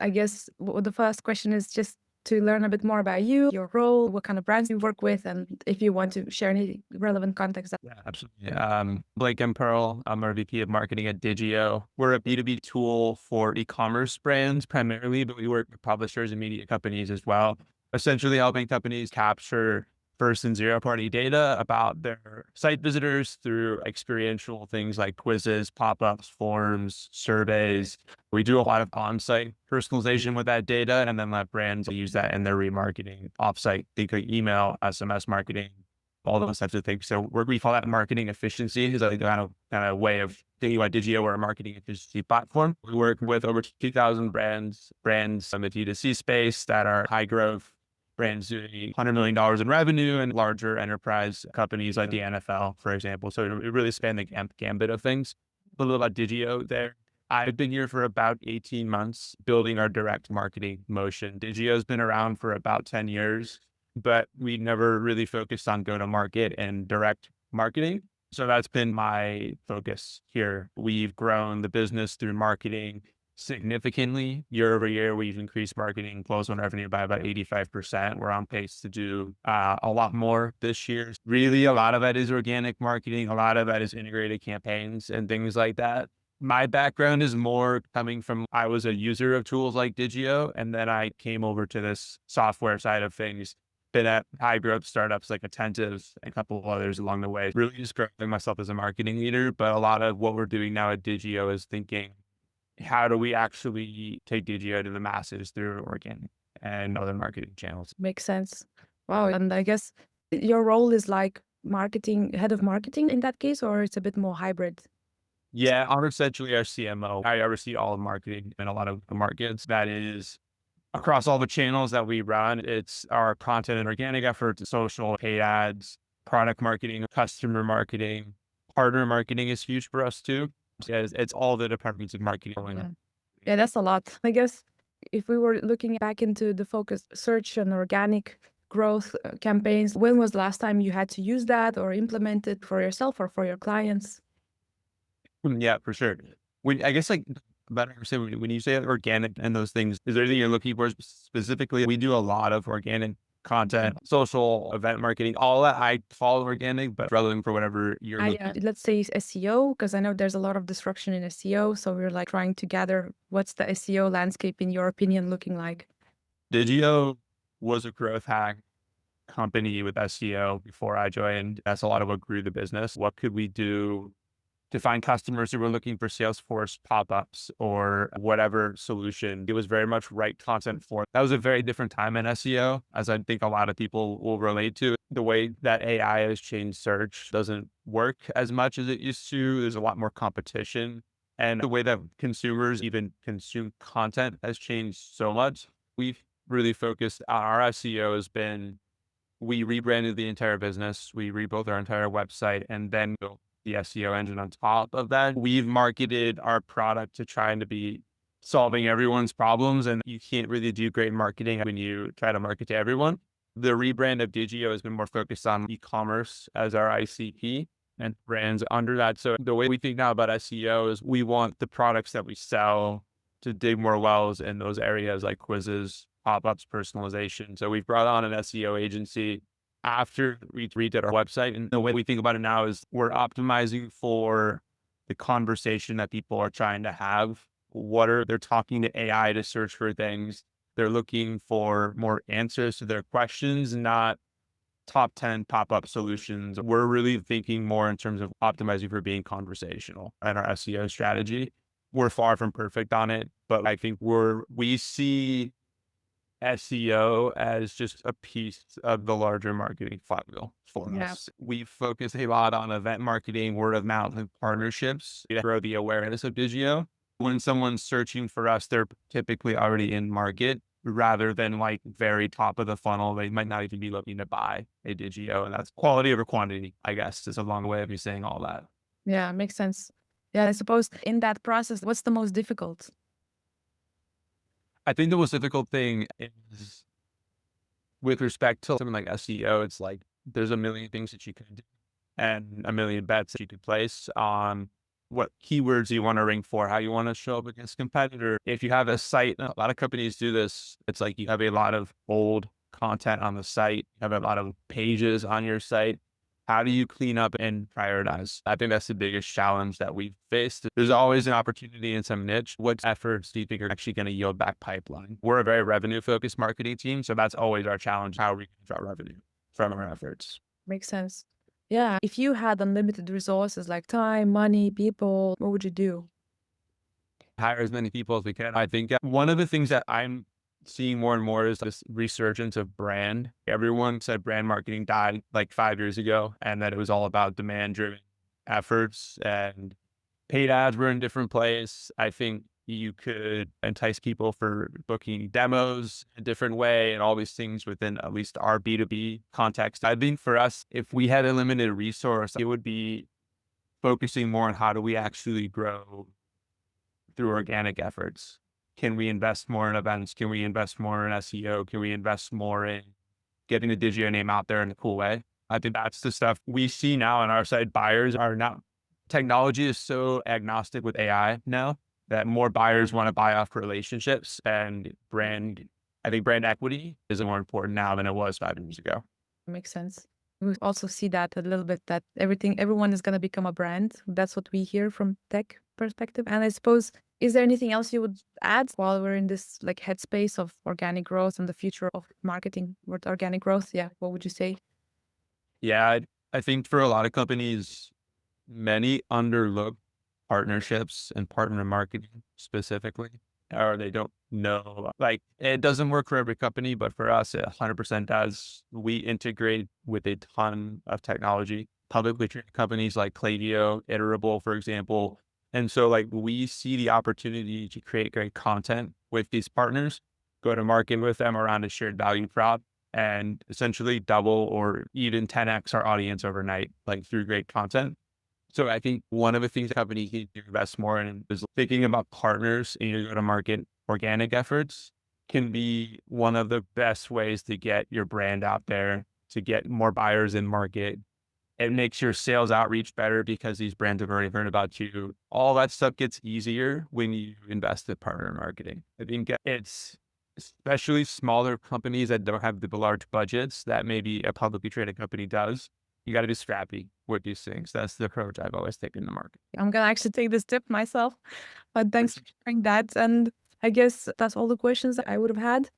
I guess the first question is just to learn a bit more about you, your role, what kind of brands you work with, and if you want to share any relevant context. Yeah, absolutely. Blake Imperl, I'm our VP of marketing at Digio. We're a B2B tool for e-commerce brands primarily, but we work with publishers and media companies as well, essentially helping companies capture first and zero party data about their site visitors through experiential things like quizzes, pop-ups, forms, surveys. We do a lot of on-site personalization with that data and then let brands use that in their remarketing off-site, think like email, SMS marketing, all those types of things. So we call that marketing efficiency is a kind of way of thinking about Digio. We're a marketing efficiency platform. We work with over 2,000 brands in the D2C space that are high growth brands doing $100 million in revenue and larger enterprise companies like the NFL, for example. So it really spanned the gambit of things. A little about Digio there. I've been here for about 18 months building our direct marketing motion. Digio's been around for about 10 years, but we never really focused on go-to-market and direct marketing. So that's been my focus here. We've grown the business through marketing significantly. Year over year, we've increased marketing close on revenue by about 85%. We're on pace to do a lot more this year. Really, a lot of that is organic marketing. A lot of that is integrated campaigns and things like that. My background is more coming from, I was a user of tools like Digio, and then I came over to this software side of things. Been at high growth startups like Attentive and a couple of others along the way, really just growing myself as a marketing leader. But a lot of what we're doing now at Digio is thinking, how do we actually take Digio to the masses through organic and other marketing channels? Makes sense. Wow. And I guess your role is like marketing, head of marketing in that case, or it's a bit more hybrid? Yeah, I'm essentially our CMO. I oversee all of marketing in a lot of the markets. That is across all the channels that we run. It's our content and organic efforts, social, paid ads, product marketing, customer marketing, partner marketing is huge for us too. It's all the departments of marketing going Yeah. on. Yeah, that's a lot. I guess if we were looking back into the focus search and organic growth campaigns, when was the last time you had to use that or implement it for yourself or for your clients? Yeah, for sure. I guess like better understand when you say organic and those things, is there anything you're looking for specifically? We do a lot of organic content, social, event marketing, all that I call organic, but relevant for whatever you're looking. Let's say SEO, because I know there's a lot of disruption in SEO. So we're like trying to gather what's the SEO landscape, in your opinion, looking like? Digio was a growth hack company with SEO before I joined. That's a lot of what grew the business. What could we do to find customers who were looking for Salesforce pop-ups or whatever solution? It was very much right content for. That was a very different time in SEO, as I think a lot of people will relate to. The way that AI has changed search doesn't work as much as it used to. There's a lot more competition. And the way that consumers even consume content has changed so much. We've really focused, our SEO has been, we rebranded the entire business. We rebuilt our entire website and then built the SEO engine on top of that. We've marketed our product to trying to be solving everyone's problems. And you can't really do great marketing when you try to market to everyone. The rebrand of Digio has been more focused on e-commerce as our ICP and brands under that. So the way we think now about SEO is we want the products that we sell to dig more wells in those areas like quizzes, pop-ups, personalization. So we've brought on an SEO agency after we redid our website. And the way we think about it now is we're optimizing for the conversation that people are trying to have. They're talking to AI to search for things. They're looking for more answers to their questions, not top 10 pop-up solutions. We're really thinking more in terms of optimizing for being conversational in our SEO strategy. We're far from perfect on it, but I think we see SEO as just a piece of the larger marketing flywheel for Yeah. us. We focus a lot on event marketing, word of mouth, and partnerships to grow the awareness of Digio. When someone's searching for us, they're typically already in market rather than like very top of the funnel. They might not even be looking to buy a Digio, and that's quality over quantity, I guess, is a long way of me saying all that. Yeah, makes sense. Yeah, I suppose in that process, what's the most difficult? I think the most difficult thing is with respect to something like SEO, it's like there's a million things that you can do and a million bets that you could place on what keywords you want to rank for, how you want to show up against competitor. If you have a site, a lot of companies do this. It's like you have a lot of old content on the site, you have a lot of pages on your site. How do you clean up and prioritize? I think that's the biggest challenge that we've faced. There's always an opportunity in some niche. What efforts do you think are actually going to yield back pipeline? We're a very revenue focused marketing team. So that's always our challenge. How are we going to draw revenue from our efforts? Makes sense. Yeah. If you had unlimited resources like time, money, people, what would you do? Hire as many people as we can. I think one of the things that I'm seeing more and more is this resurgence of brand. Everyone said brand marketing died like 5 years ago and that it was all about demand driven efforts and paid ads were in a different place. I think you could entice people for booking demos a different way and all these things within at least our B2B context. I think for us, if we had a limited resource, it would be focusing more on how do we actually grow through organic efforts. Can we invest more in events? Can we invest more in SEO? Can we invest more in getting the Digi name out there in a cool way? I think that's the stuff we see now on our side. Buyers are not, technology is so agnostic with AI now that more buyers want to buy off relationships and brand. I think brand equity is more important now than it was 5 years ago. Makes sense. We also see that a little bit that everyone is going to become a brand. That's what we hear from tech perspective. And I suppose, is there anything else you would add while we're in this like headspace of organic growth and the future of marketing with organic growth? Yeah. What would you say? Yeah, I think for a lot of companies, many underlook partnerships and partner marketing specifically, or they don't know. Like it doesn't work for every company, but for us, it 100% does. We integrate with a ton of technology, publicly traded companies like Klaviyo, Iterable, for example. And so like we see the opportunity to create great content with these partners, go to market with them around a shared value prop and essentially double or even 10x our audience overnight, like through great content. So I think one of the things a company can invest more in is thinking about partners in your go-to-market organic efforts can be one of the best ways to get your brand out there, to get more buyers in market. It makes your sales outreach better because these brands have already heard about you. All that stuff gets easier when you invest in partner marketing. I think it's especially smaller companies that don't have the large budgets that maybe a publicly traded company does. You got to be scrappy with these things. That's the approach I've always taken in the market. I'm going to actually take this tip myself, but thanks for sharing that. And I guess that's all the questions that I would have had.